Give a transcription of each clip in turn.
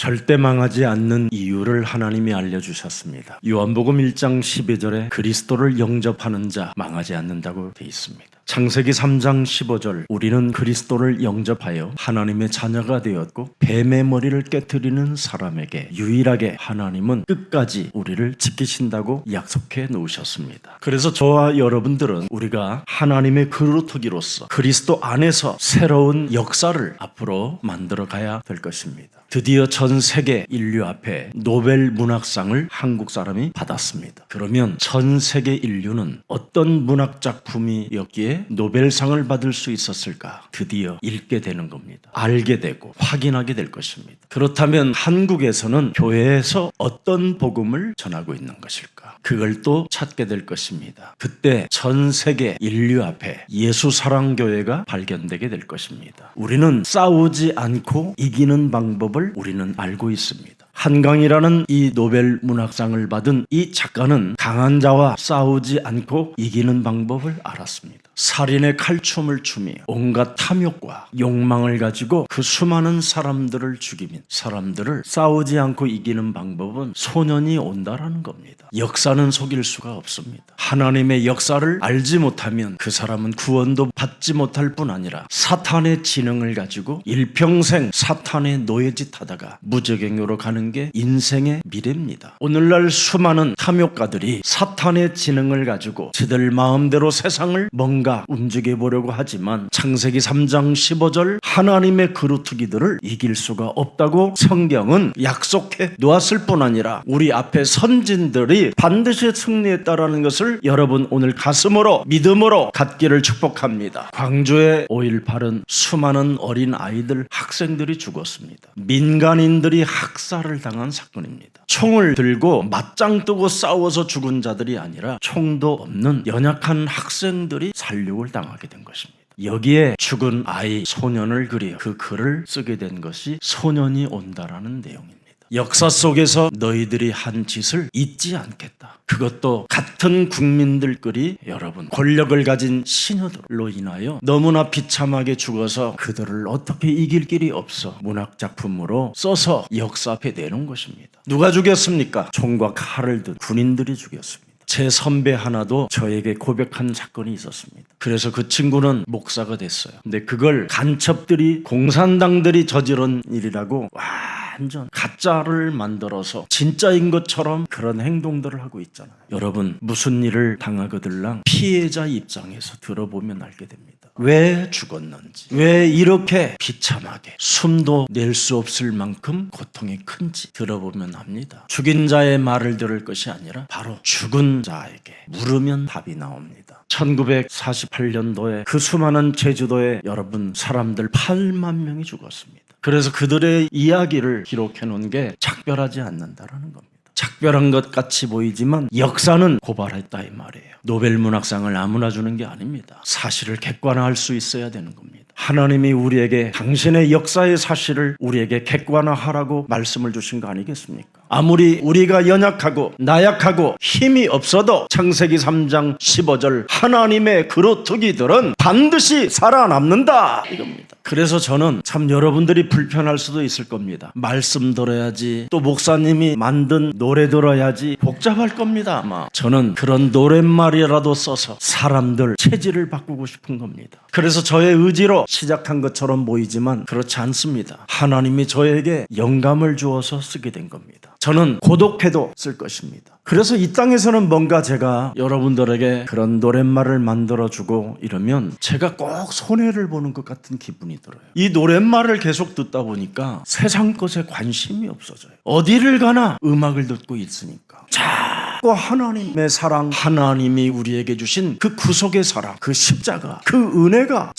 절대 망하지 않는 이유를 하나님이 알려주셨습니다. 요한복음 1장 12절에 그리스도를 영접하는 자 망하지 않는다고 되어 있습니다. 창세기 3장 15절 우리는 그리스도를 영접하여 하나님의 자녀가 되었고 뱀의 머리를 깨트리는 사람에게 유일하게 하나님은 끝까지 우리를 지키신다고 약속해 놓으셨습니다. 그래서 저와 여러분들은 우리가 하나님의 그루터기로서 그리스도 안에서 새로운 역사를 앞으로 만들어 가야 될 것입니다. 드디어 전 세계 인류 앞에 노벨 문학상을 한국 사람이 받았습니다. 그러면 전 세계 인류는 어떤 문학 작품이었기에 노벨상을 받을 수 있었을까? 드디어 읽게 되는 겁니다. 알게 되고 확인하게 될 것입니다. 그렇다면 한국에서는 교회에서 어떤 복음을 전하고 있는 것일까? 그걸 또 찾게 될 것입니다. 그때 전 세계 인류 앞에 예수사랑교회가 발견되게 될 것입니다. 우리는 싸우지 않고 이기는 방법을 우리는 알고 있습니다. 한강이라는 이 노벨 문학상을 받은 이 작가는 강한 자와 싸우지 않고 이기는 방법을 알았습니다. 살인의 칼춤을 추며 온갖 탐욕과 욕망을 가지고 그 수많은 사람들을 죽이며 사람들을 싸우지 않고 이기는 방법은 소년이 온다라는 겁니다. 역사는 속일 수가 없습니다. 하나님의 역사를 알지 못하면 그 사람은 구원도 받지 못할 뿐 아니라 사탄의 지능을 가지고 일평생 사탄의 노예짓 하다가 무저갱으로 가는 게 인생의 미래입니다. 오늘날 수많은 탐욕가들이 사탄의 지능을 가지고 지들 마음대로 세상을 뭔가 움직여 보려고 하지만 창세기 3장 15절 하나님의 그루터기들을 이길 수가 없다고 성경은 약속해 놓았을 뿐 아니라 우리 앞에 선진들이 반드시 승리했다라는 것을 여러분 오늘 가슴으로 믿음으로 갖기를 축복합니다. 광주에 5.18은 수많은 어린 아이들 학생들이 죽었습니다. 민간인들이 학살을 당한 사건입니다. 총을 들고 맞짱 뜨고 싸워서 죽은 자들이 아니라 총도 없는 연약한 학생들이 살육을 당하게 된 것입니다. 여기에 죽은 아이 소년을 그려 그 글을 쓰게 된 것이 소년이 온다라는 내용입니다. 역사 속에서 너희들이 한 짓을 잊지 않겠다. 그것도 같은 국민들끼리 여러분 권력을 가진 신하들로 인하여 너무나 비참하게 죽어서 그들을 어떻게 이길 길이 없어 문학작품으로 써서 역사 앞에 내놓은 것입니다. 누가 죽였습니까? 총과 칼을 든 군인들이 죽였습니다. 제 선배 하나도 저에게 고백한 사건이 있었습니다. 그래서 그 친구는 목사가 됐어요. 근데 그걸 간첩들이 공산당들이 저지른 일이라고 완전 가짜를 만들어서 진짜인 것처럼 그런 행동들을 하고 있잖아요. 여러분 무슨 일을 당하거들랑 피해자 입장에서 들어보면 알게 됩니다. 왜 죽었는지, 왜 이렇게 비참하게 숨도 낼 수 없을 만큼 고통이 큰지 들어보면 압니다. 죽인 자의 말을 들을 것이 아니라 바로 죽은 자에게 물으면 답이 나옵니다. 1948년도에 그 수많은 제주도에 여러분 사람들 8만 명이 죽었습니다. 그래서 그들의 이야기를 기록해 놓은 게 작별하지 않는다라는 겁니다. 작별한 것 같이 보이지만 역사는 고발했다 이 말이에요. 노벨 문학상을 아무나 주는 게 아닙니다. 사실을 객관화할 수 있어야 되는 겁니다. 하나님이 우리에게 당신의 역사의 사실을 우리에게 객관화하라고 말씀을 주신 거 아니겠습니까? 아무리 우리가 연약하고 나약하고 힘이 없어도 창세기 3장 15절 하나님의 그루터기들은 반드시 살아남는다 이겁니다. 그래서 저는 참 여러분들이 불편할 수도 있을 겁니다. 말씀 들어야지 또 목사님이 만든 노래 들어야지 복잡할 겁니다 아마. 저는 그런 노랫말이라도 써서 사람들 체질을 바꾸고 싶은 겁니다. 그래서 저의 의지로 시작한 것처럼 보이지만 그렇지 않습니다. 하나님이 저에게 영감을 주어서 쓰게 된 겁니다. 저는 고독해도 쓸 것입니다. 그래서 이 땅에서는 뭔가 제가 여러분들에게 그런 노랫말을 만들어주고 이러면 제가 꼭 손해를 보는 것 같은 기분이 들어요. 이 노랫말을 계속 듣다 보니까 세상 것에 관심이 없어져요. 어디를 가나 음악을 듣고 있으니까 자꾸 하나님의 사랑, 하나님이 우리에게 주신 그 구속의 사랑, 그 십자가, 그 은혜가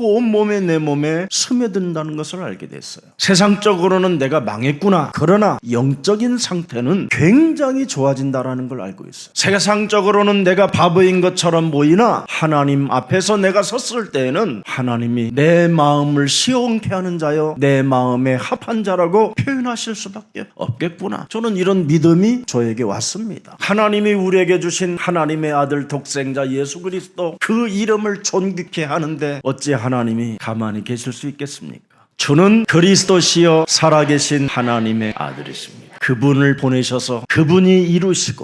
온몸에 내 몸에 스며든다는 것을 알게 됐어요. 세상적으로는 내가 망했구나. 그러나 영적인 상태는 굉장히 좋아진다는 걸 알고 있어요. 세상적으로는 내가 바보인 것처럼 보이나 하나님 앞에서 내가 섰을 때에는 하나님이 내 마음을 시원케 하는 자여 내 마음에 합한 자라고 표현하실 수밖에 없겠구나. 저는 이런 믿음이 저에게 왔습니다. 하나님이 우리에게 주신 하나님의 아들 독생자 예수 그리스도 그 이름을 존귀케 하는데 어찌 하나님이 가만히 계실 수 있겠습니까? 주는 그리스도시요 살아계신 하나님의 아들이십니다. 그분을 보내셔서 그분이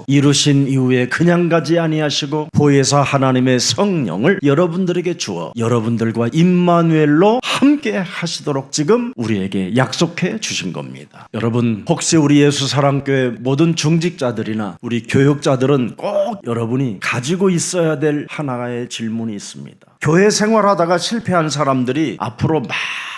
이루신 이후에 그냥 가지 아니하시고 보혜사 하나님의 성령을 여러분들에게 주어 여러분들과 임마누엘로 함께 하시도록 지금 우리에게 약속해 주신 겁니다. 여러분, 혹시 우리 예수사랑교회 모든 중직자들이나 우리 교육자들은 꼭 여러분이 가지고 있어야 될 하나의 질문이 있습니다. 교회 생활하다가 실패한 사람들이 앞으로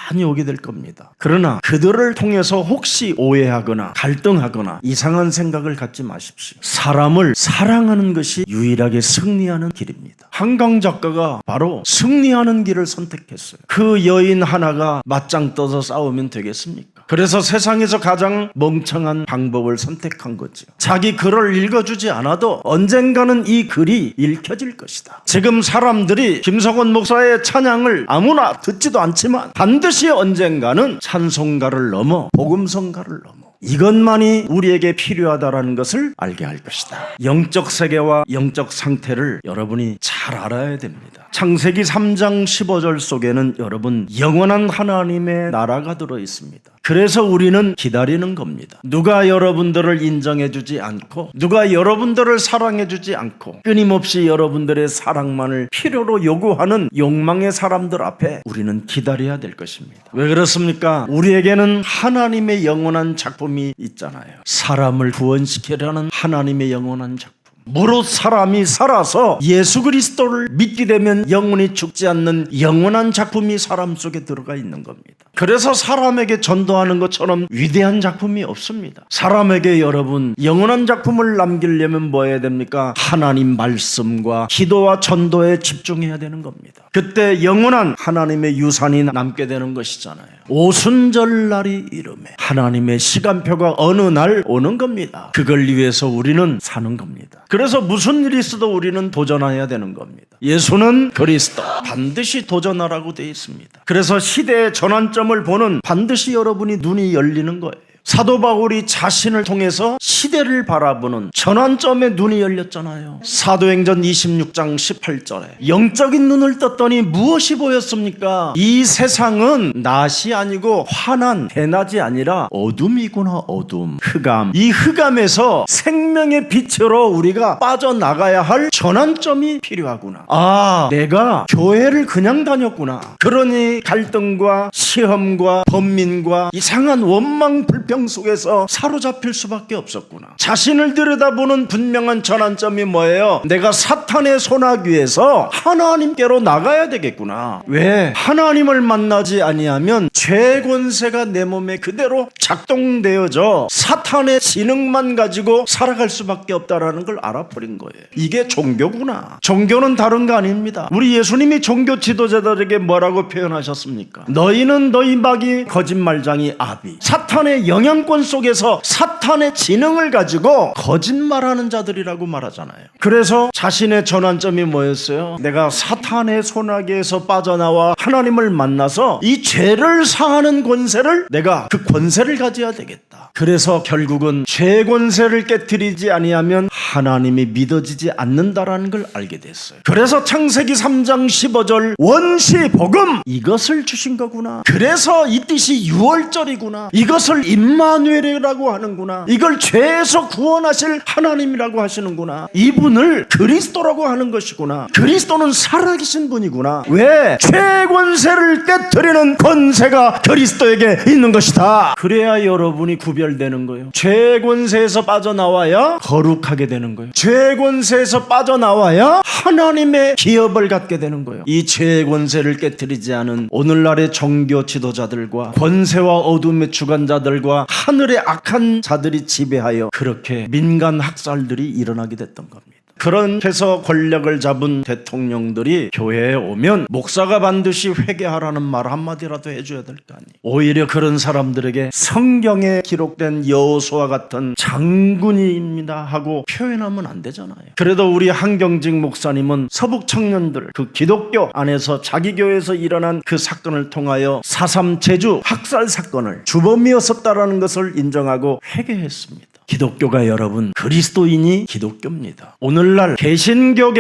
많이 오게 될 겁니다. 그러나 그들을 통해서 혹시 오해하거나 갈등하거나 이상한 생각을 갖지 마십시오. 사람을 사랑하는 것이 유일하게 승리하는 길입니다. 한강 작가가 바로 승리하는 길을 선택했어요. 그 여인 하나가 맞짱 떠서 싸우면 되겠습니까? 그래서 세상에서 가장 멍청한 방법을 선택한 거죠. 자기 글을 읽어주지 않아도 언젠가는 이 글이 읽혀질 것이다. 지금 사람들이 김석원 목사의 찬양을 아무나 듣지도 않지만 반드시 언젠가는 찬송가를 넘어 복음성가를 넘어 이것만이 우리에게 필요하다라는 것을 알게 할 것이다. 영적 세계와 영적 상태를 여러분이 잘 알아야 됩니다. 창세기 3장 15절 속에는 여러분 영원한 하나님의 나라가 들어 있습니다. 그래서 우리는 기다리는 겁니다. 누가 여러분들을 인정해주지 않고 누가 여러분들을 사랑해주지 않고 끊임없이 여러분들의 사랑만을 필요로 요구하는 욕망의 사람들 앞에 우리는 기다려야 될 것입니다. 왜 그렇습니까? 우리에게는 하나님의 영원한 작품이 있잖아요. 사람을 구원시키려는 하나님의 영원한 작품. 무릇 사람이 살아서 예수 그리스도를 믿게 되면 영원히 죽지 않는 영원한 작품이 사람 속에 들어가 있는 겁니다. 그래서 사람에게 전도하는 것처럼 위대한 작품이 없습니다. 사람에게 여러분 영원한 작품을 남기려면 뭐 해야 됩니까? 하나님 말씀과 기도와 전도에 집중해야 되는 겁니다. 그때 영원한 하나님의 유산이 남게 되는 것이잖아요. 오순절날이 이름에 하나님의 시간표가 어느 날 오는 겁니다. 그걸 위해서 우리는 사는 겁니다. 그래서 무슨 일이 있어도 우리는 도전해야 되는 겁니다. 예수는 그리스도, 반드시 도전하라고 되어 있습니다. 그래서 시대의 전환점을 보는 반드시 여러분이 눈이 열리는 거예요. 사도 바울이 자신을 통해서 시대를 바라보는 전환점에 눈이 열렸잖아요. 사도행전 26장 18절에 영적인 눈을 떴더니 무엇이 보였습니까? 이 세상은 낮이 아니고 환한 대낮이 아니라 어둠이구나. 어둠, 흑암. 이 흑암에서 생명의 빛으로 우리가 빠져나가야 할 전환점이 필요하구나. 아, 내가 교회를 그냥 다녔구나. 그러니 갈등과 시험과 번민과 이상한 원망 불평 속에서 사로잡힐 수밖에 없었구나. 자신을 들여다보는 분명한 전환점이 뭐예요? 내가 사탄의 손아귀에서 하나님께로 나가야 되겠구나. 왜? 하나님을 만나지 아니하면 죄 권세가 내 몸에 그대로 작동되어져 사탄의 지능만 가지고 살아갈 수밖에 없다라는 걸 알아버린 거예요. 이게 종교구나. 종교는 다른 거 아닙니다. 우리 예수님이 종교 지도자들에게 뭐라고 표현하셨습니까? 너희는 너희 마귀 거짓말장이 아비. 사탄의 영향권 속에서 사탄의 지능을 가지고 거짓말하는 자들이라고 말하잖아요. 그래서 자신의 전환점이 뭐였어요? 내가 사탄의 손아귀에서 빠져나와 하나님을 만나서 이 죄를 사하는 권세를 내가 그 권세를 가져야 되겠다. 그래서 결국은 죄 권세를 깨트리지 아니하면 하나님이 믿어지지 않는다라는 걸 알게 됐어요. 그래서 창세기 3장 15절 원시 복음 이것을 주신 거구나. 그래서 이 뜻이 유월절이구나. 이것을 임마누엘이라고 하는구나. 이걸 죄에서 구원하실 하나님이라고 하시는구나. 이분을 그리스도라고 하는 것이구나. 그리스도는 살아계신 분이구나. 왜? 죄 권세를 깨트리는 권세가 그리스도에게 있는 것이다. 그래야 여러분이 구별되는 거예요. 죄 권세에서 빠져나와야 거룩하게 되는 거예요. 죄 권세에서 빠져나와야 하나님의 기업을 갖게 되는 거예요. 이 죄 권세를 깨트리지 않은 오늘날의 종교 지도자들과 권세와 어둠의 주관자들과 하늘의 악한 자들이 지배하여 그렇게 민간 학살들이 일어나게 됐던 겁니다. 그렇게서 권력을 잡은 대통령들이 교회에 오면 목사가 반드시 회개하라는 말 한마디라도 해줘야 될 거 아니에요. 오히려 그런 사람들에게 성경에 기록된 여호수아 같은 장군이입니다 하고 표현하면 안 되잖아요. 그래도 우리 한경직 목사님은 서북 청년들 그 기독교 안에서 자기 교회에서 일어난 그 사건을 통하여 4.3 제주 학살 사건을 주범이었었다라는 것을 인정하고 회개했습니다. 기독교가 여러분 그리스도인이 기독교입니다. 오늘날 개신교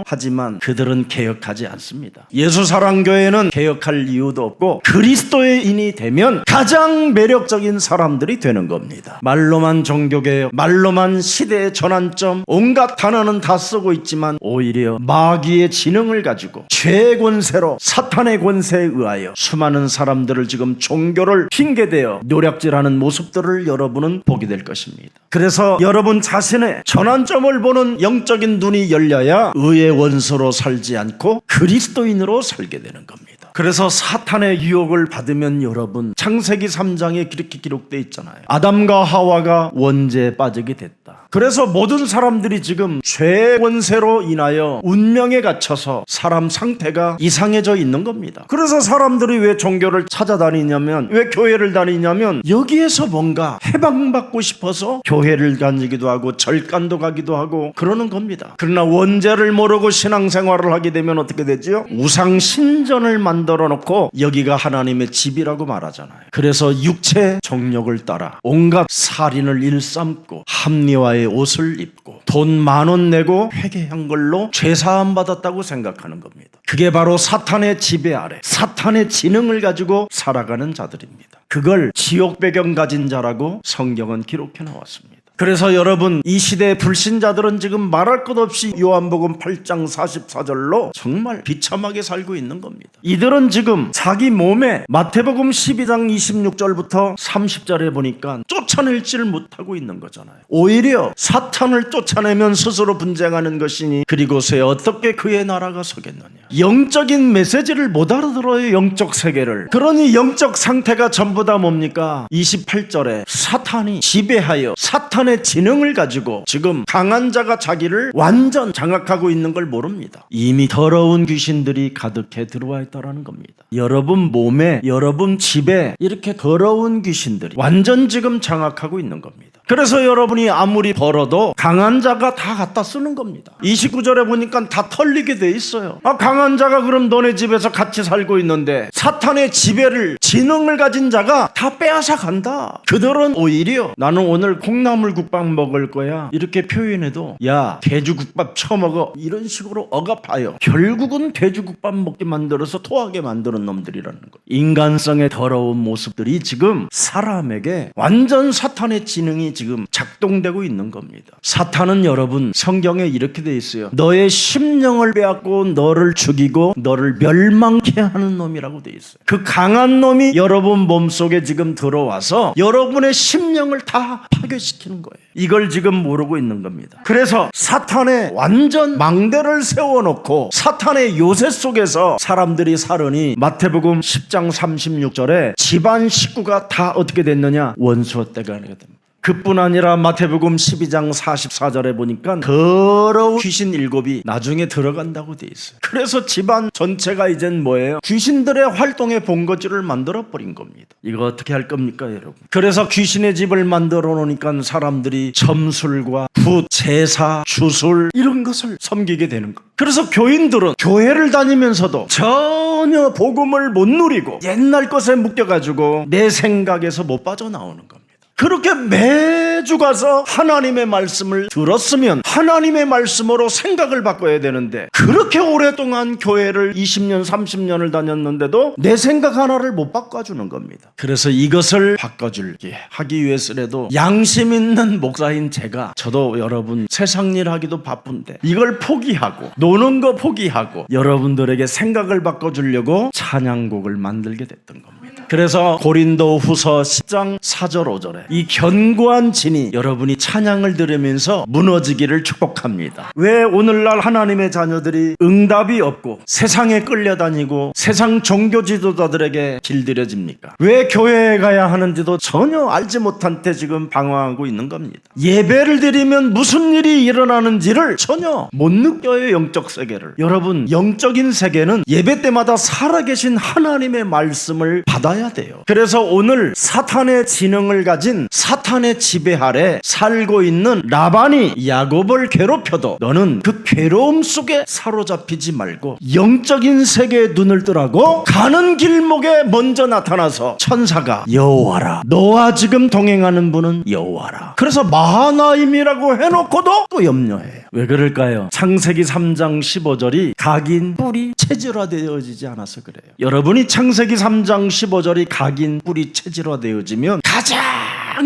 하지만 그들은 개혁하지 않습니다. 예수사랑교회는 개혁할 이유도 없고 그리스도인이 되면 가장 매력적인 사람들이 되는 겁니다. 말로만 종교개혁, 말로만 시대의 전환점, 온갖 단어는 다 쓰고 있지만 오히려 마귀의 지능을 가지고 죄의 권세로 사탄의 권세에 의하여 수많은 사람들을 지금 종교를 핑계대어 노략질하는 모습들을 여러분은 보게 될 것입니다. 그래서 여러분 자신의 전환점을 보는 영적인 눈이 열려야 의의 원수로 살지 않고 그리스도인으로 살게 되는 겁니다. 그래서 사탄의 유혹을 받으면 여러분 창세기 3장에 그렇게 기록되어 있잖아요. 아담과 하와가 원죄에 빠지게 됐다. 그래서 모든 사람들이 지금 죄의 권세로 인하여 운명에 갇혀서 사람 상태가 이상해져 있는 겁니다. 그래서 사람들이 왜 종교를 찾아다니냐면, 왜 교회를 다니냐면 여기에서 뭔가 해방받고 싶어서 교회를 다니기도 하고 절간도 가기도 하고 그러는 겁니다. 그러나 원죄를 모르고 신앙생활을 하게 되면 어떻게 되지요? 우상 신전을 만들어 놓고 여기가 하나님의 집이라고 말하잖아요. 그래서 육체 정욕을 따라 온갖 살인을 일삼고 합리화의 옷을 입고 돈 10,000원 내고 회개한 걸로 죄사함 받았다고 생각하는 겁니다. 그게 바로 사탄의 지배 아래 사탄의 지능을 가지고 살아가는 자들입니다. 그걸 지옥 배경 가진 자라고 성경은 기록해 나왔습니다. 그래서 여러분 이 시대의 불신자들은 지금 말할 것 없이 요한복음 8장 44절로 정말 비참하게 살고 있는 겁니다. 이들은 지금 자기 몸에 마태복음 12장 26절부터 30절에 보니까 쫓아낼지를 못하고 있는 거잖아요. 오히려 사탄을 쫓아내면 스스로 분쟁하는 것이니 그리고서야 어떻게 그의 나라가 서겠느냐. 영적인 메시지를 못 알아들어요. 영적 세계를. 그러니 영적 상태가 전부 다 뭡니까? 28절에 사탄이 지배하여 사탄의 지능을 가지고 지금 강한 자가 자기를 완전 장악하고 있는 걸 모릅니다. 이미 더러운 귀신들이 가득해 들어와 있다는 겁니다. 여러분 몸에, 여러분 집에 이렇게 더러운 귀신들이 완전 지금 장악하고 있는 겁니다. 그래서 여러분이 아무리 벌어도 강한 자가 다 갖다 쓰는 겁니다. 29절에 보니까 다 털리게 돼 있어요. 강한 자가 그럼 너네 집에서 같이 살고 있는데 사탄의 지배를, 지능을 가진 자가 다 빼앗아 간다. 그들은 오히려 나는 오늘 콩나물국밥 먹을 거야 이렇게 표현해도 야 돼지국밥 처먹어 이런 식으로 억압하여 결국은 돼지국밥 먹게 만들어서 토하게 만드는 놈들이라는 거예요. 인간성의 더러운 모습들이 지금 사람에게 완전 사탄의 지능이 지금 작동되고 있는 겁니다. 사탄은 여러분 성경에 이렇게 돼 있어요. 너의 심령을 빼앗고 너를 죽이고 너를 멸망케 하는 놈이라고 돼 있어요. 그 강한 놈이 여러분 몸속에 지금 들어와서 여러분의 심령을 다 파괴시키는 거예요. 이걸 지금 모르고 있는 겁니다. 그래서 사탄의 완전 망대를 세워놓고 사탄의 요새 속에서 사람들이 살으니 마태복음 10장 36절에 집안 식구가 다 어떻게 됐느냐? 원수 떼가 하게 됩니다. 그뿐 아니라 마태복음 12장 44절에 보니까 더러운 귀신 7이 나중에 들어간다고 돼 있어요. 그래서 집안 전체가 이젠 뭐예요? 귀신들의 활동의 본거지를 만들어버린 겁니다. 이거 어떻게 할 겁니까 여러분? 그래서 귀신의 집을 만들어 놓으니까 사람들이 점술과 굿, 제사, 주술 이런 것을 섬기게 되는 거예요. 그래서 교인들은 교회를 다니면서도 전혀 복음을 못 누리고 옛날 것에 묶여가지고 내 생각에서 못 빠져나오는 겁니다. 그렇게 매주 가서 하나님의 말씀을 들었으면 하나님의 말씀으로 생각을 바꿔야 되는데 그렇게 오랫동안 교회를 20년 30년을 다녔는데도 내 생각 하나를 못 바꿔주는 겁니다. 그래서 이것을 바꿔줄게 하기 위해서라도 양심 있는 목사인 제가 저도 여러분 세상 일 하기도 바쁜데 이걸 포기하고 노는 거 포기하고 여러분들에게 생각을 바꿔주려고 찬양곡을 만들게 됐던 겁니다. 그래서 고린도 후서 10장 4절 5절에 이 견고한 진이 여러분이 찬양을 들으면서 무너지기를 축복합니다. 왜 오늘날 하나님의 자녀들이 응답이 없고 세상에 끌려다니고 세상 종교 지도자들에게 길들여집니까? 왜 교회에 가야 하는지도 전혀 알지 못한 채 지금 방황하고 있는 겁니다. 예배를 드리면 무슨 일이 일어나는지를 전혀 못 느껴요. 영적 세계를. 여러분 영적인 세계는 예배 때마다 살아계신 하나님의 말씀을 받아 받아야 돼요. 그래서 오늘 사탄의 지능을 가진 사탄의 지배 아래 살고 있는 라반이 야곱을 괴롭혀도 너는 그 괴로움 속에 사로잡히지 말고 영적인 세계에 눈을 뜨라고 가는 길목에 먼저 나타나서 천사가 여호와라, 너와 지금 동행하는 분은 여호와라. 그래서 마하나임이라고 해놓고도 또 염려해요. 왜 그럴까요? 창세기 3장 15절이 각인 뿌리 체질화되어지지 않아서 그래요. 여러분이 창세기 3장 15절이 각인 뿌리 체질화되어지면 가장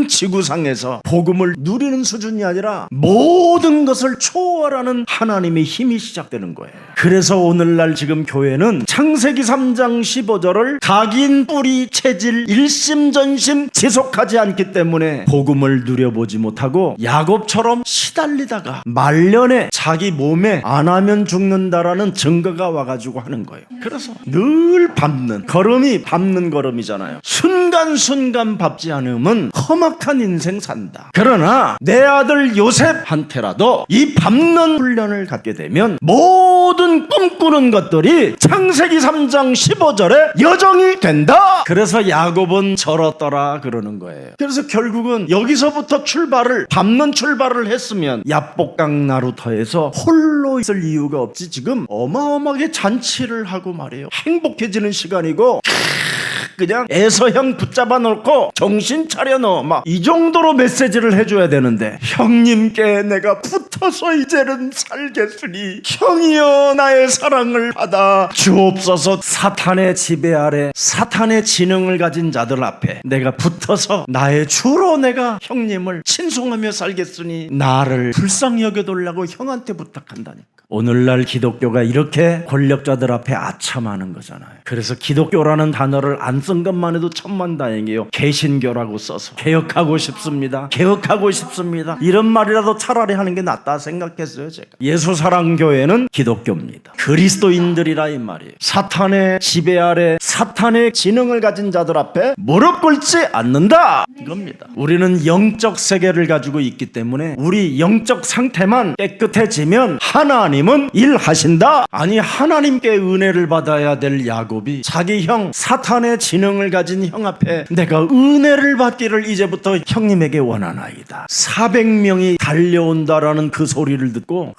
지구상에서 복음을 누리는 수준이 아니라 모든 것을 초월하는 하나님의 힘이 시작되는 거예요. 그래서 오늘날 지금 교회는 창세기 3장 15절을 각인 뿌리 체질 일심전심 지속하지 않기 때문에 복음을 누려보지 못하고 야곱처럼 시달리다가 말년에 자기 몸에 안 하면 죽는다라는 증거가 와가지고 하는 거예요. 그래서 늘 밟는 걸음이 밟는 걸음이잖아요. 순간순간 밟지 않으면 험악한 인생 산다. 그러나 내 아들 요셉한테라도 이 밟는 훈련을 갖게 되면 모든 꿈꾸는 것들이 창세기 3장 15절에 여정이 된다. 그래서 야곱은 절었더라 그러는 거예요. 그래서 결국은 여기서부터 밟는 출발을 했으면 야복강 나루터에서 홀로 있을 이유가 없지. 지금 어마어마하게 잔치를 하고 말이에요. 행복해지는 시간이고 그냥 애서형 붙잡아 놓고 정신 차려 너 막 이 정도로 메시지를 해줘야 되는데, 형님께 내가 붙어서 이제는 살겠으니 형이여 나의 사랑을 받아 주옵소서. 사탄의 지배 아래 사탄의 지능을 가진 자들 앞에 내가 붙어서 나의 주로 내가 형님을 친송하며 살겠으니 나를 불쌍히 여겨달라고 형한테 부탁한다니까. 오늘날 기독교가 이렇게 권력자들 앞에 아참하는 거잖아요. 그래서 기독교라는 단어를 안 쓴 것만 해도 천만다행이에요. 개신교라고 써서 개혁하고 싶습니다, 개혁하고 싶습니다, 이런 말이라도 차라리 하는 게 낫다 생각했어요. 제가 예수사랑교회는 기독교입니다. 그리스도인들이라 이 말이에요. 사탄의 지배 아래 사탄의 지능을 가진 자들 앞에 무릎 꿇지 않는다 이겁니다. 우리는 영적 세계를 가지고 있기 때문에 우리 영적 상태만 깨끗해지면 하나님은 일하신다. 아니, 하나님께 은혜를 받아야 될 야곱이 자기 형 사탄의 지능을 가진 형 앞에 내가 은혜를 받기를 이제부터 형님에게 원하나이다. 400명이 달려온다라는 그 소리를 듣고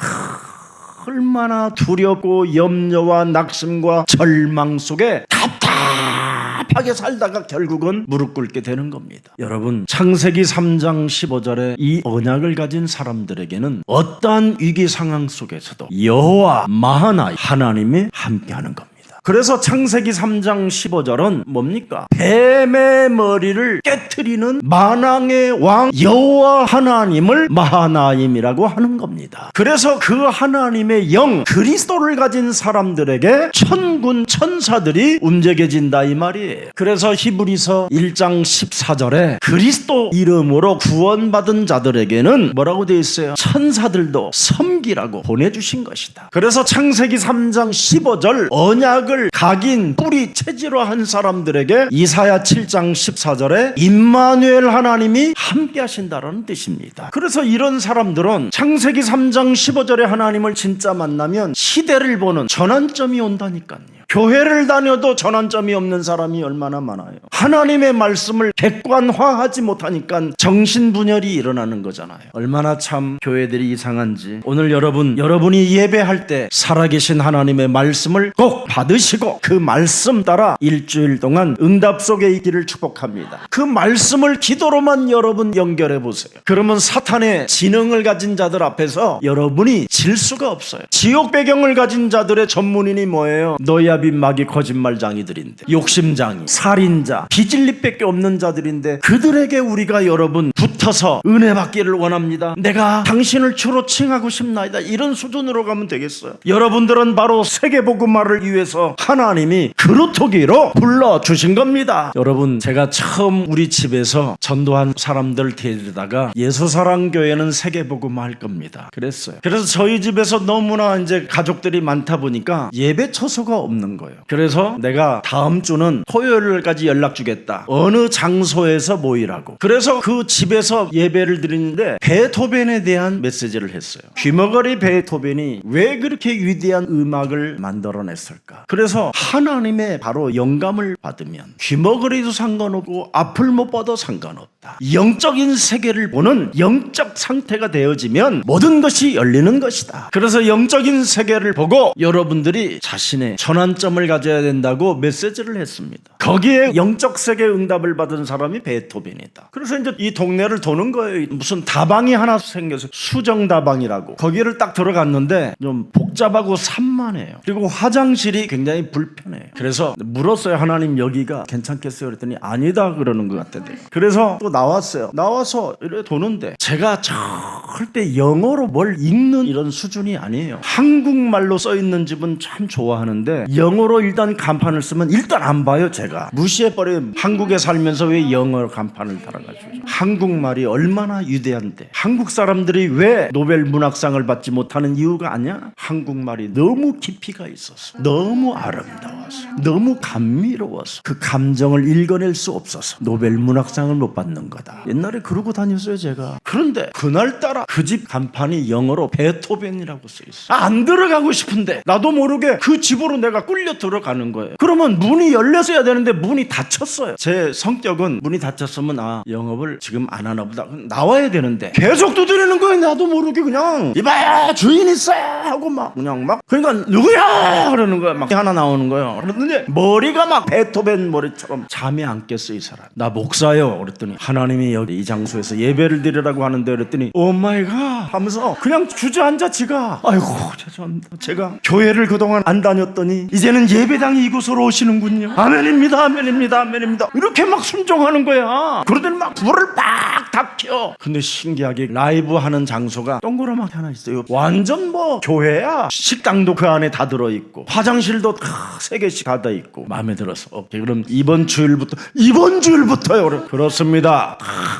얼마나 두렵고 염려와 낙심과 절망 속에 답답하게 살다가 결국은 무릎 꿇게 되는 겁니다. 여러분, 창세기 3장 15절에 이 언약을 가진 사람들에게는 어떠한 위기 상황 속에서도 여호와 마하나 하나님이 함께하는 겁니다. 그래서 창세기 3장 15절은 뭡니까? 뱀의 머리를 깨트리는 만왕의 왕 여호와 하나님을 마하나임이라고 하는 겁니다. 그래서 그 하나님의 영 그리스도를 가진 사람들에게 천군 천사들이 움직여진다 이 말이에요. 그래서 히브리서 1장 14절에 그리스도 이름으로 구원받은 자들에게는 뭐라고 되어 있어요? 천사들도 섬기라고 보내주신 것이다. 그래서 창세기 3장 15절 언약을 각인 뿌리 체질화한 사람들에게 이사야 7장 14절에 임마누엘 하나님이 함께 하신다라는 뜻입니다. 그래서 이런 사람들은 창세기 3장 15절에 하나님을 진짜 만나면 시대를 보는 전환점이 온다니까요. 교회를 다녀도 전환점이 없는 사람이 얼마나 많아요. 하나님의 말씀을 객관화하지 못하니까 정신분열이 일어나는 거잖아요. 얼마나 참 교회들이 이상한지. 오늘 여러분이 예배할 때 살아계신 하나님의 말씀을 꼭 받으시고 그 말씀 따라 일주일 동안 응답 속에 있기를 축복합니다. 그 말씀을 기도로만 여러분 연결해 보세요. 그러면 사탄의 지능을 가진 자들 앞에서 여러분이 질 수가 없어요. 지옥 배경을 가진 자들의 전문인이 뭐예요? 노야빈 마귀 거짓말장이들인데, 욕심장이, 살인자, 비진리밖에 없는 자들인데 그들에게 우리가 여러분 붙어서 은혜 받기를 원합니다. 내가 당신을 주로 칭하고 싶나이다. 이런 수준으로 가면 되겠어요? 여러분들은 바로 세계복음화를 위해서 하나님이 그루터기로 불러주신 겁니다. 여러분, 제가 처음 우리 집에서 전도한 사람들 데리다가 예수사랑교회는 세계복음화 할 겁니다 그랬어요. 그래서 저희 집에서 너무나 이제 가족들이 많다 보니까 예배 처소가 없는 하는 거예요. 그래서 내가 다음 주는 토요일까지 연락 주겠다. 어느 장소에서 모이라고. 그래서 그 집에서 예배를 드리는데 베토벤에 대한 메시지를 했어요. 귀머거리 베토벤이 왜 그렇게 위대한 음악을 만들어냈을까? 그래서 하나님의 바로 영감을 받으면 귀머거리도 상관없고 앞을 못 봐도 상관없다. 영적인 세계를 보는 영적 상태가 되어지면 모든 것이 열리는 것이다. 그래서 영적인 세계를 보고 여러분들이 자신의 전환점을 가져야 된다고 메시지를 했습니다. 거기에 영적 세계 응답을 받은 사람이 베토벤이다. 그래서 이제 이 동네를 도는 거예요. 무슨 다방이 하나 생겨서 수정다방이라고. 거기를 딱 들어갔는데 좀 복잡하고 산만해요. 그리고 화장실이 굉장히 불편해요. 그래서 물었어요. 하나님 여기가 괜찮겠어요? 그랬더니 아니다 그러는 것 같은데. 그래서 또 나왔어요. 나와서 이렇게 도는데 제가 절대 영어로 뭘 읽는 이런 수준이 아니에요. 한국말로 써있는 집은 참 좋아하는데 영어로 일단 간판을 쓰면 일단 안 봐요. 제가 무시해버려요. 한국에 살면서 왜 영어 간판을 달아가지고. 한국말이 얼마나 위대한데 한국 사람들이 왜 노벨 문학상을 받지 못하는 이유가 아니야? 한국말이 너무 깊이가 있어서, 너무 아름다워서, 너무 감미로워서 그 감정을 읽어낼 수 없어서 노벨 문학상을 못 받는 거다. 옛날에 그러고 다녔어요 제가. 그런데 그날따라 그 집 간판이 영어로 베토벤이라고 써있어. 안 들어가고 싶은데 나도 모르게 그 집으로 내가 끌려 들어가는 거예요. 그러면 문이 열렸어야 되는데 문이 닫혔어요. 제 성격은 문이 닫혔으면 영업을 지금 안 하나 보다 나와야 되는데 계속 두드리는 거예요. 나도 모르게 그냥 이봐야 주인 있어요 하고 막 그냥 막 그러니까 누구야 그러는 거야. 막 하나 나오는 거예요. 그랬더니 머리가 막 베토벤 머리처럼 잠이 안 깼어 이 사람. 나 목사요 그랬더니 하나님이 여기 이 장소에서 예배를 드리라고 하는데 그랬더니 오 마이 갓 하면서 그냥 주저앉아 지가 아이고 죄송합니다. 제가 교회를 그동안 안 다녔더니 이제는 예배당이 이곳으로 오시는군요. 아멘입니다 아멘입니다 아멘입니다 이렇게 막 순종하는 거야. 그러더니 막 불을 팍 켜. 근데 신기하게 라이브 하는 장소가 동그라미게 하나 있어요. 완전 뭐 교회야. 식당도 그 안에 다 들어있고 화장실도 3개씩 다 있고 마음에 들어서 오케이 그럼 이번 주일부터요. 그렇습니다.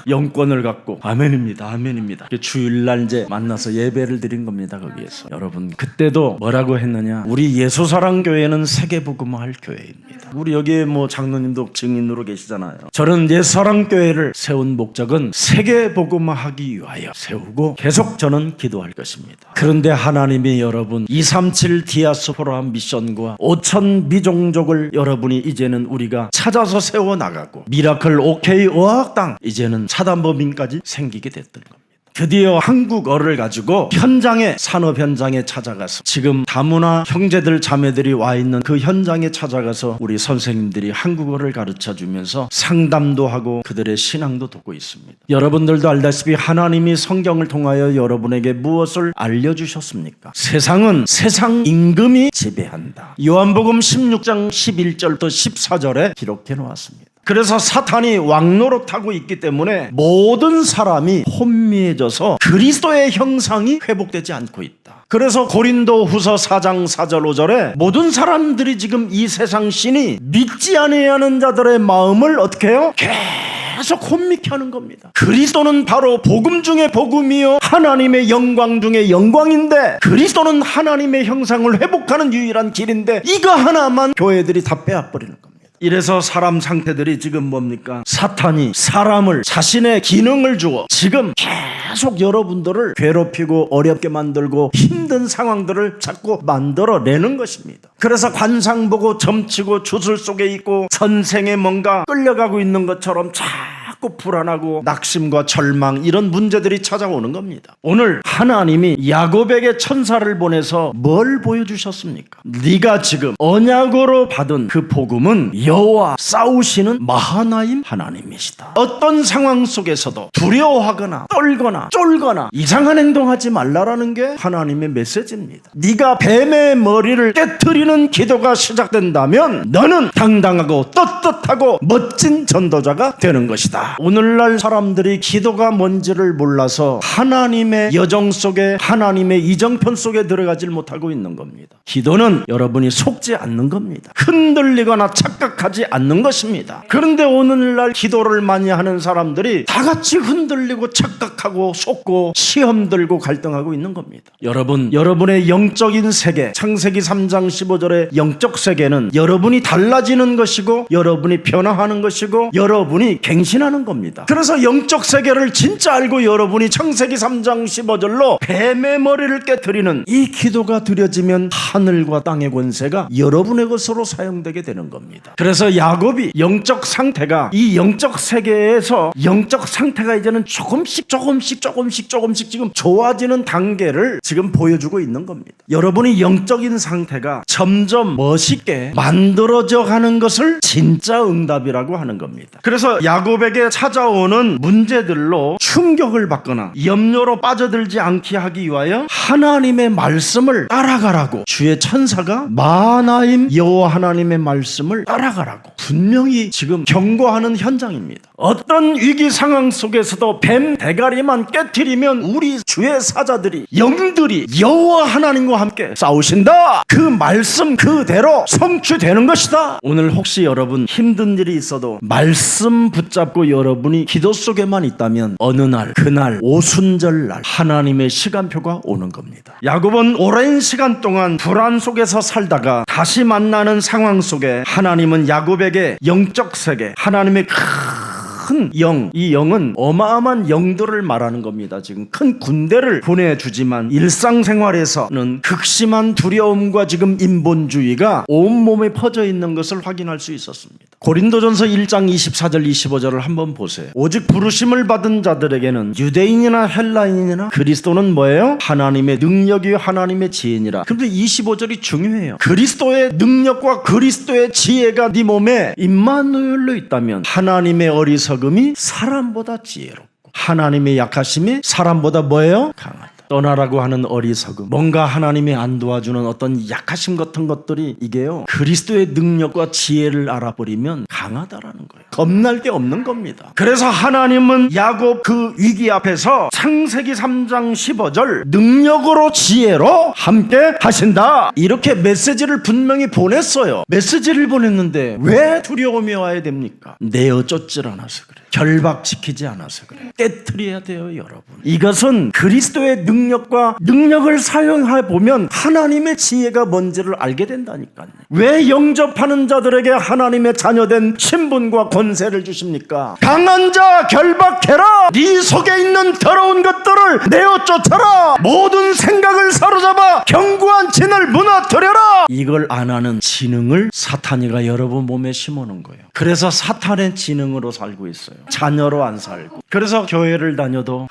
영권을 갖고 아멘입니다 아멘입니다. 주일날 이제 만나서 예배를 드린 겁니다. 거기에서 여러분 그때도 뭐라고 했느냐, 우리 예수사랑교회는 세계복음화할 교회입니다. 우리 여기에 뭐 장로님도 증인으로 계시잖아요. 저는 예수사랑교회를 세운 목적은 세계복음화하기 위하여 세우고 계속 저는 기도할 것입니다. 그런데 하나님이 여러분 237 디아스포라 미션과 5천 미종족을 여러분이 이제는 우리가 찾아서 세워나가고 미라클 OK 어학당 이제는 차단법인까지 생기게 됐던 겁니다. 드디어 한국어를 가지고 현장에 산업 현장에 찾아가서 지금 다문화 형제들 자매들이 와 있는 그 현장에 찾아가서 우리 선생님들이 한국어를 가르쳐주면서 상담도 하고 그들의 신앙도 돕고 있습니다. 여러분들도 알다시피 하나님이 성경을 통하여 여러분에게 무엇을 알려주셨습니까? 세상은 세상 임금이 지배한다. 요한복음 16장 11절부터 14절에 기록해 놓았습니다. 그래서 사탄이 왕노릇하고 있기 때문에 모든 사람이 혼미해져서 그리스도의 형상이 회복되지 않고 있다. 그래서 고린도 후서 4장 4절 5절에 모든 사람들이 지금 이 세상 신이 믿지 아니하는 자들의 마음을 어떻게 해요? 계속 혼미케 하는 겁니다. 그리스도는 바로 복음 중에 복음이요 하나님의 영광 중에 영광인데 그리스도는 하나님의 형상을 회복하는 유일한 길인데 이거 하나만 교회들이 다 빼앗버리는 겁니다. 이래서 사람 상태들이 지금 뭡니까? 사탄이 사람을 자신의 기능을 주어 지금 계속 여러분들을 괴롭히고 어렵게 만들고 힘든 상황들을 자꾸 만들어내는 것입니다. 그래서 관상 보고 점치고 주술 속에 있고 선생에 뭔가 끌려가고 있는 것처럼 자꾸 불안하고 낙심과 절망 이런 문제들이 찾아오는 겁니다. 오늘 하나님이 야곱에게 천사를 보내서 뭘 보여주셨습니까? 네가 지금 언약으로 받은 그 복음은 여호와 싸우시는 마하나임 하나님이시다. 어떤 상황 속에서도 두려워하거나 떨거나 쫄거나 이상한 행동하지 말라라는 게 하나님의 메시지입니다. 네가 뱀의 머리를 깨트리는 기도가 시작된다면 너는 당당하고 떳떳하고 멋진 전도자가 되는 것이다. 오늘날 사람들이 기도가 뭔지를 몰라서 하나님의 여정 속에, 하나님의 이정편 속에 들어가질 못하고 있는 겁니다. 기도는 여러분이 속지 않는 겁니다. 흔들리거나 착각하지 않는 것입니다. 그런데 오늘날 기도를 많이 하는 사람들이 다 같이 흔들리고 착각하고 속고 시험 들고 갈등하고 있는 겁니다. 여러분의 영적인 세계, 창세기 3장 15절의 영적 세계는 여러분이 달라지는 것이고 여러분이 변화하는 것이고 여러분이 갱신하는 겁니다. 그래서 영적 세계를 진짜 알고 여러분이 창세기 3장 15절로 뱀의 머리를 깨트리는 이 기도가 드려지면 하늘과 땅의 권세가 여러분의 것으로 사용되게 되는 겁니다. 그래서 야곱이 영적 상태가, 이 영적 세계에서 영적 상태가 이제는 조금씩 지금 좋아지는 단계를 지금 보여주고 있는 겁니다. 여러분이 영적인 상태가 점점 멋있게 만들어져 가는 것을 진짜 응답이라고 하는 겁니다. 그래서 야곱에게 찾아오는 문제들로 충격을 받거나 염려로 빠져들지 않게 하기 위하여 하나님의 말씀을 따라가라고, 주의 천사가 마하나임 여호와 하나님의 말씀을 따라가라고 분명히 지금 경고하는 현장입니다. 어떤 위기 상황 속에서도 뱀 대가리만 깨트리면 우리 주의 사자들이, 영들이 여호와 하나님과 함께 싸우신다. 그 말씀 그대로 성취되는 것이다. 오늘 혹시 여러분 힘든 일이 있어도 말씀 붙잡고 여러분이 기도 속에만 있다면 어느 날, 그날 오순절날 하나님의 시간표가 오는 겁니다. 야곱은 오랜 시간 동안 불안 속에서 살다가 다시 만나는 상황 속에 하나님은 야곱에게 영적 세계, 하나님의 큰 영, 이 영은 어마어마한 영들을 말하는 겁니다. 지금 큰 군대를 보내주지만 일상생활에서는 극심한 두려움과 지금 인본주의가 온몸에 퍼져 있는 것을 확인할 수 있었습니다. 고린도전서 1장 24절 25절을 한번 보세요. 오직 부르심을 받은 자들에게는 유대인이나 헬라인이나 그리스도는 뭐예요? 하나님의 능력이요 하나님의 지혜니라. 그런데 25절이 중요해요. 그리스도의 능력과 그리스도의 지혜가 네 몸에 임마누엘로 있다면 하나님의 어리석음이 사람보다 지혜롭고 하나님의 약하심이 사람보다 뭐예요? 강하다. 떠나라고 하는 어리석음, 뭔가 하나님이 안 도와주는 어떤 약하심 같은 것들이 이게요, 그리스도의 능력과 지혜를 알아버리면 강하다라는 거예요. 겁날 게 없는 겁니다. 그래서 하나님은 야곱 그 위기 앞에서 창세기 3장 15절 능력으로 지혜로 함께 하신다, 이렇게 메시지를 분명히 보냈어요. 메시지를 보냈는데 왜 두려움이 와야 됩니까? 내어 쫓질 않아서 그래요. 결박시키지 않아서 그래요. 깨트려야 돼요, 여러분. 이것은 그리스도의 능력과 능력을 사용해 보면 하나님의 지혜가 뭔지를 알게 된다니까요. 왜 영접하는 자들에게 하나님의 자녀된 신분과 권세를 주십니까? 강한 자 결박해라. 네 속에 있는 더러운 것들을 내어 쫓아라. 모든 생각을 사로잡아 견고한 진을 무너뜨려라. 이걸 안 하는 지능을 사탄이가 여러분 몸에 심어놓은 거예요. 그래서 사탄의 지능으로 살고 있어요. 자녀로 안 살고. 그래서 교회를 다녀도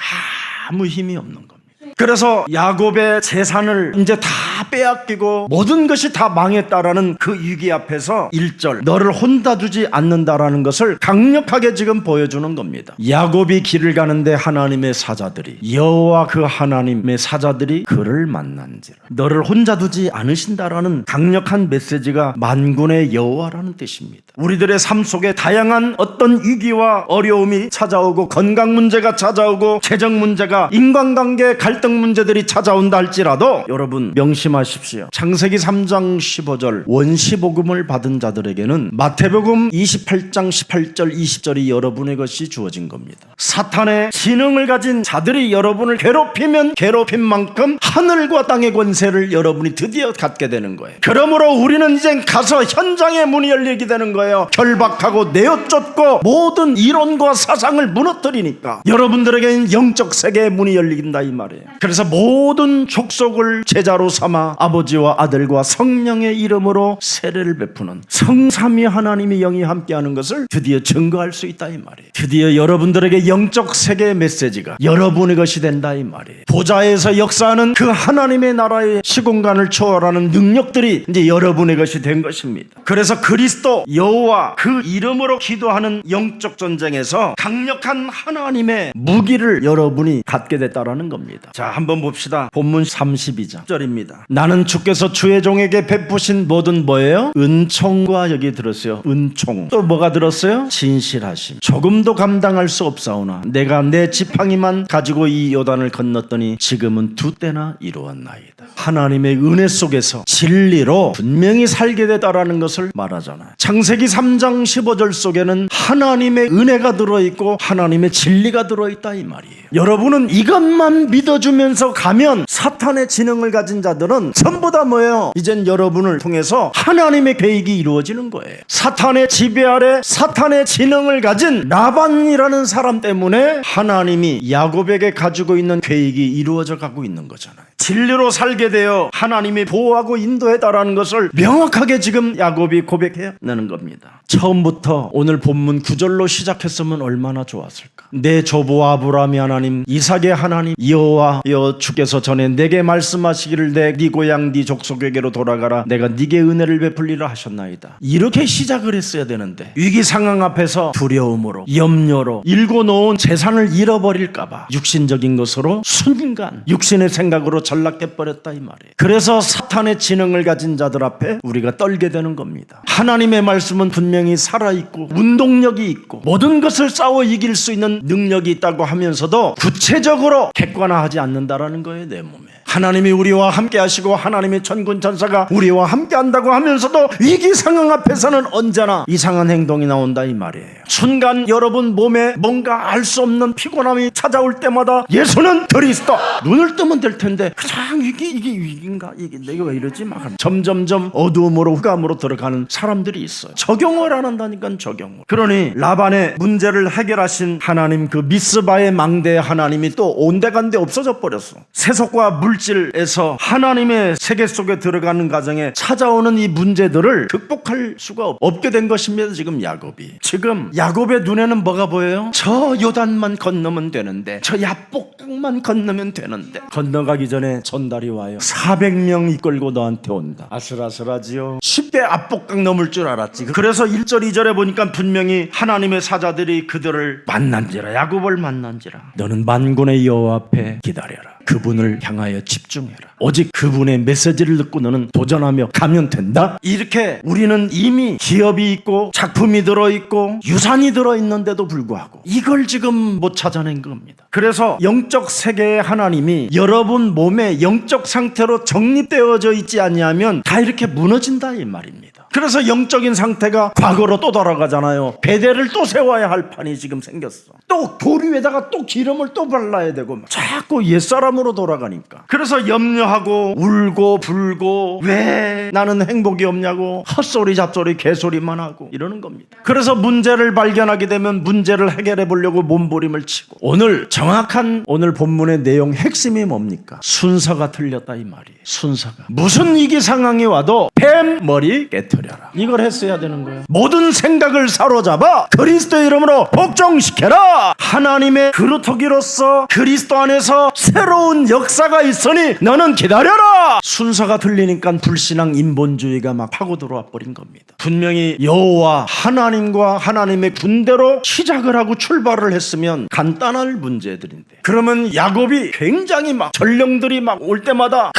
아무 힘이 없는 겁니다. 그래서 야곱의 재산을 이제 다 빼앗기고 모든 것이 다 망했다라는 그 위기 앞에서 1절 너를 혼자 두지 않는다라는 것을 강력하게 지금 보여주는 겁니다. 야곱이 길을 가는데 하나님의 사자들이, 여호와 그 하나님의 사자들이 그를 만난지라. 너를 혼자 두지 않으신다라는 강력한 메시지가 만군의 여호와라는 뜻입니다. 우리들의 삶 속에 다양한 어떤 위기와 어려움이 찾아오고 건강 문제가 찾아오고 재정 문제가, 인간관계 갈등 문제들이 찾아온다 할지라도 여러분 명심하십시오. 창세기 3장 15절 원시복음을 받은 자들에게는 마태복음 28장 18절 20절이 여러분의 것이 주어진 겁니다. 사탄의 지능을 가진 자들이 여러분을 괴롭히면 괴롭힌 만큼 하늘과 땅의 권세를 여러분이 드디어 갖게 되는 거예요. 그러므로 우리는 이제 가서 현장의 문이 열리게 되는 거예요. 결박하고 내어쫓고 모든 이론과 사상을 무너뜨리니까 여러분들에게는 영적 세계의 문이 열린다 이 말이에요. 그래서 모든 족속을 제자로 삼아 아버지와 아들과 성령의 이름으로 세례를 베푸는 성삼위 하나님의 영이 함께하는 것을 드디어 증거할 수 있다 이 말이에요. 드디어 여러분들에게 영적 세계의 메시지가 여러분의 것이 된다 이 말이에요. 보좌에서 역사하는 그 하나님의 나라의 시공간을 초월하는 능력들이 이제 여러분의 것이 된 것입니다. 그래서 그리스도 여호와 그 이름으로 기도하는 영적 전쟁에서 강력한 하나님의 무기를 여러분이 갖게 됐다라는 겁니다. 자, 한번 봅시다. 본문 32절입니다. 나는 주께서 주의 종에게 베푸신 모든 뭐예요? 은총과, 여기 들었어요. 은총. 또 뭐가 들었어요? 진실하심. 조금도 감당할 수 없사오나 내가 내 지팡이만 가지고 이 요단을 건넜더니 지금은 2때나 이루었나이다. 하나님의 은혜 속에서 진리로 분명히 살게 되다라는 것을 말하잖아요. 창세기 3장 15절 속에는 하나님의 은혜가 들어있고 하나님의 진리가 들어있다 이 말이에요. 여러분은 이것만 믿어주면서 가면 사탄의 지능을 가진 자들은 전부 다 뭐예요? 이젠 여러분을 통해서 하나님의 계획이 이루어지는 거예요. 사탄의 지배 아래 사탄의 지능을 가진 라반이라는 사람 때문에 하나님이 야곱에게 가지고 있는 계획이 이루어져 가고 있는 거잖아요. 진리로 살게 되어 하나님이 보호하고 인도해달라는 것을 명확하게 지금 야곱이 고백해내는 겁니다. 처음부터 오늘 본문 9절로 시작했으면 얼마나 좋았을까. 내 조부 아브라함이 하나님, 이삭의 하나님 여호와여 주께서 전에 내게 말씀하시기를 네 고향 네 족속에게로 돌아가라, 내가 네게 은혜를 베풀리라 하셨나이다. 이렇게 시작을 했어야 되는데 위기 상황 앞에서 두려움으로 염려로 일궈 놓은 재산을 잃어버릴까봐 육신적인 것으로 순간 육신의 생각으로 전락해버렸다 이 말이에요. 그래서 사탄의 지능을 가진 자들 앞에 우리가 떨게 되는 겁니다. 하나님의 말씀은 분명히 살아있고 운동력이 있고 모든 것을 싸워 이길 수 있는 능력이 있다고 하면서도 구체적으로 객관화하지 않는다라는 거예요. 내 몸에 하나님이 우리와 함께 하시고 하나님의 천군 천사가 우리와 함께 한다고 하면서도 위기 상황 앞에서는 언제나 이상한 행동이 나온다 이 말이에요. 순간 여러분 몸에 뭔가 알 수 없는 피곤함이 찾아올 때마다 예수는 그리스도, 눈을 뜨면 될 텐데 그냥 이게 위기인가, 이게 내가 왜 이러지 막 점점점 어두움으로 흑암으로 들어가는 사람들이 있어요. 적용을 안 한다니까. 적용을. 그러니 라반의 문제를 해결하신 하나님, 그 미스바의 망대 하나님이 또 온데간데 없어져 버렸어. 세속과 물질에서 하나님의 세계 속에 들어가는 과정에 찾아오는 이 문제들을 극복할 수가 없게 된 것입니다. 지금 야곱이. 지금 야곱의 눈에는 뭐가 보여요? 저 요단만 건너면 되는데, 저 야복강만 건너면 되는데, 건너가기 전에 전달이 와요. 400명 이끌고 너한테 온다. 아슬아슬하지요. 쉽게 압복강 넘을 줄 알았지. 그래서 1절 2절에 보니까 분명히 하나님의 사자들이 그들을 만난지라, 야곱을 만난지라, 너는 만군의 여호와 앞에 기다려라. 그분을 향하여 집중해라. 오직 그분의 메시지를 듣고 너는 도전하며 가면 된다. 이렇게 우리는 이미 기업이 있고 작품이 들어있고 유산이 들어있는데도 불구하고 이걸 지금 못 찾아낸 겁니다. 그래서 영적 세계의 하나님이 여러분 몸의 영적 상태로 정립되어져 있지 않냐면 다 이렇게 무너진다 이 말입니다. 그래서 영적인 상태가 과거로 또 돌아가잖아요. 베델을 또 세워야 할 판이 지금 생겼어. 또 돌 위에다가 또 기름을 또 발라야 되고 자꾸 옛사람으로 돌아가니까. 그래서 염려하고 울고 불고 왜 나는 행복이 없냐고 헛소리 잡소리 개소리만 하고 이러는 겁니다. 그래서 문제를 발견하게 되면 문제를 해결해 보려고 몸부림을 치고. 오늘 정확한 오늘 본문의 내용 핵심이 뭡니까? 순서가 틀렸다 이 말이에요. 순서가. 무슨 위기 상황이 와도 뱀 머리 깨트려라. 이걸 했어야 되는 거예요. 모든 생각을 사로잡아 그리스도의 이름으로 복종시켜라. 하나님의 그루터기로서 그리스도 안에서 새로운 역사가 있으니 너는 기다려라. 순서가 틀리니까 불신앙 인본주의가 막 파고 들어와 버린 겁니다. 분명히 여호와 하나님과 하나님의 군대로 시작을 하고 출발을 했으면 간단할 문제들인데, 그러면 야곱이 굉장히 막 전령들이 막 올 때마다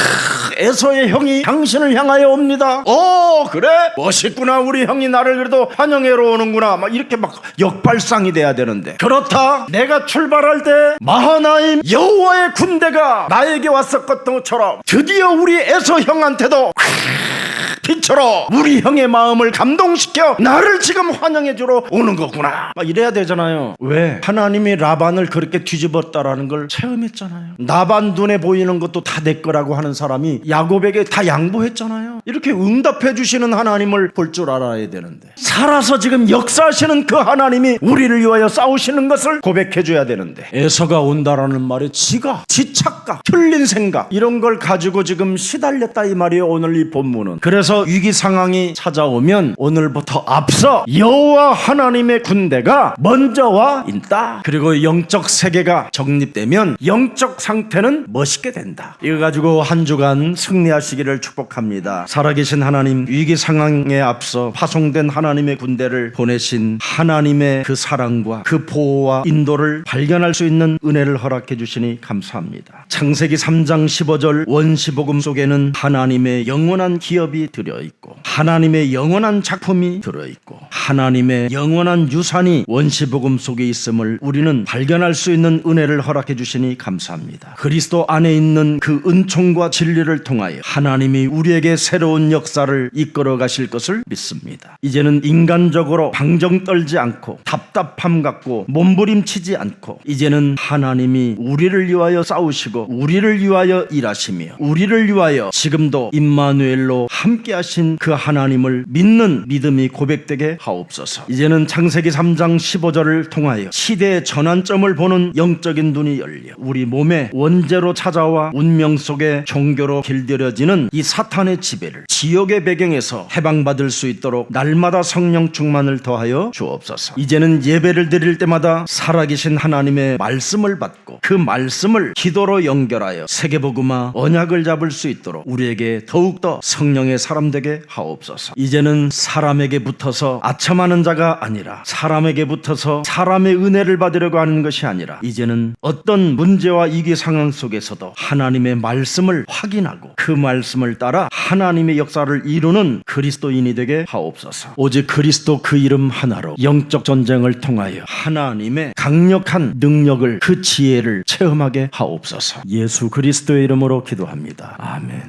에서의 형이 당신을 향하여 옵니다. 그래? 멋있구나. 우리 형이 나를 그래도 환영해러 오는구나. 막 이렇게 막 역발상이 돼야 되는데, 그렇다. 내가 출발할 때 마하나임 여호와의 군대가 나에게 왔었던 것처럼 드디어 우리 에서 형한테도 빛처럼 우리 형의 마음을 감동시켜 나를 지금 환영해주러 오는 거구나. 막 이래야 되잖아요. 왜? 하나님이 라반을 그렇게 뒤집었다라는 걸 체험했잖아요. 라반 눈에 보이는 것도 다 내 거라고 하는 사람이 야곱에게 다 양보했잖아요. 이렇게 응답해 주시는 하나님을 볼 줄 알아야 되는데, 살아서 지금 역사하시는 그 하나님이 우리를 위하여 싸우시는 것을 고백해 줘야 되는데, 에서가 온다라는 말에 지 착각, 틀린 생각 이런 걸 가지고 지금 시달렸다 이 말이에요. 오늘 이 본문은. 그래서 하면서 위기 상황이 찾아오면 오늘부터 앞서 여호와 하나님의 군대가 먼저 와 있다. 그리고 영적 세계가 정립되면 영적 상태는 멋있게 된다. 이거 가지고 한 주간 승리하시기를 축복합니다. 살아계신 하나님, 위기 상황에 앞서 파송된 하나님의 군대를 보내신 하나님의 그 사랑과 그 보호와 인도를 발견할 수 있는 은혜를 허락해 주시니 감사합니다. 창세기 3장 15절 원시복음 속에는 하나님의 영원한 기업이 들어있고 하나님의 영원한 작품이 들어있고 하나님의 영원한 유산이 원시복음 속에 있음을 우리는 발견할 수 있는 은혜를 허락해 주시니 감사합니다. 그리스도 안에 있는 그 은총과 진리를 통하여 하나님이 우리에게 새로운 역사를 이끌어 가실 것을 믿습니다. 이제는 인간적으로 방정 떨지 않고 답답함 갖고 몸부림치지 않고 이제는 하나님이 우리를 위하여 싸우시고 우리를 위하여 일하시며 우리를 위하여 지금도 임마누엘로 함께하신 그 하나님을 믿는 믿음이 고백되게 하옵소서. 이제는 창세기 3장 15절을 통하여 시대의 전환점을 보는 영적인 눈이 열려 우리 몸에 원죄로 찾아와 운명 속에 종교로 길들여지는 이 사탄의 지배를 지옥의 배경에서 해방받을 수 있도록 날마다 성령 충만을 더하여 주옵소서. 이제는 예배를 드릴 때마다 살아계신 하나님의 말씀을 받고 그 말씀을 기도로 연결하여 세계복음화 언약을 잡을 수 있도록 우리에게 더욱더 성령의 사람 되게 하옵소서. 이제는 사람에게 붙어서 아첨하는 자가 아니라 사람에게 붙어서 사람의 은혜를 받으려고 하는 것이 아니라 이제는 어떤 문제와 위기 상황 속에서도 하나님의 말씀을 확인하고 그 말씀을 따라 하나님의 역사를 이루는 그리스도인이 되게 하옵소서. 오직 그리스도 그 이름 하나로 영적 전쟁을 통하여 하나님의 강력한 능력을 그 지혜를 체험하게 하옵소서. 예수 그리스도의 이름으로 기도합니다. 아멘.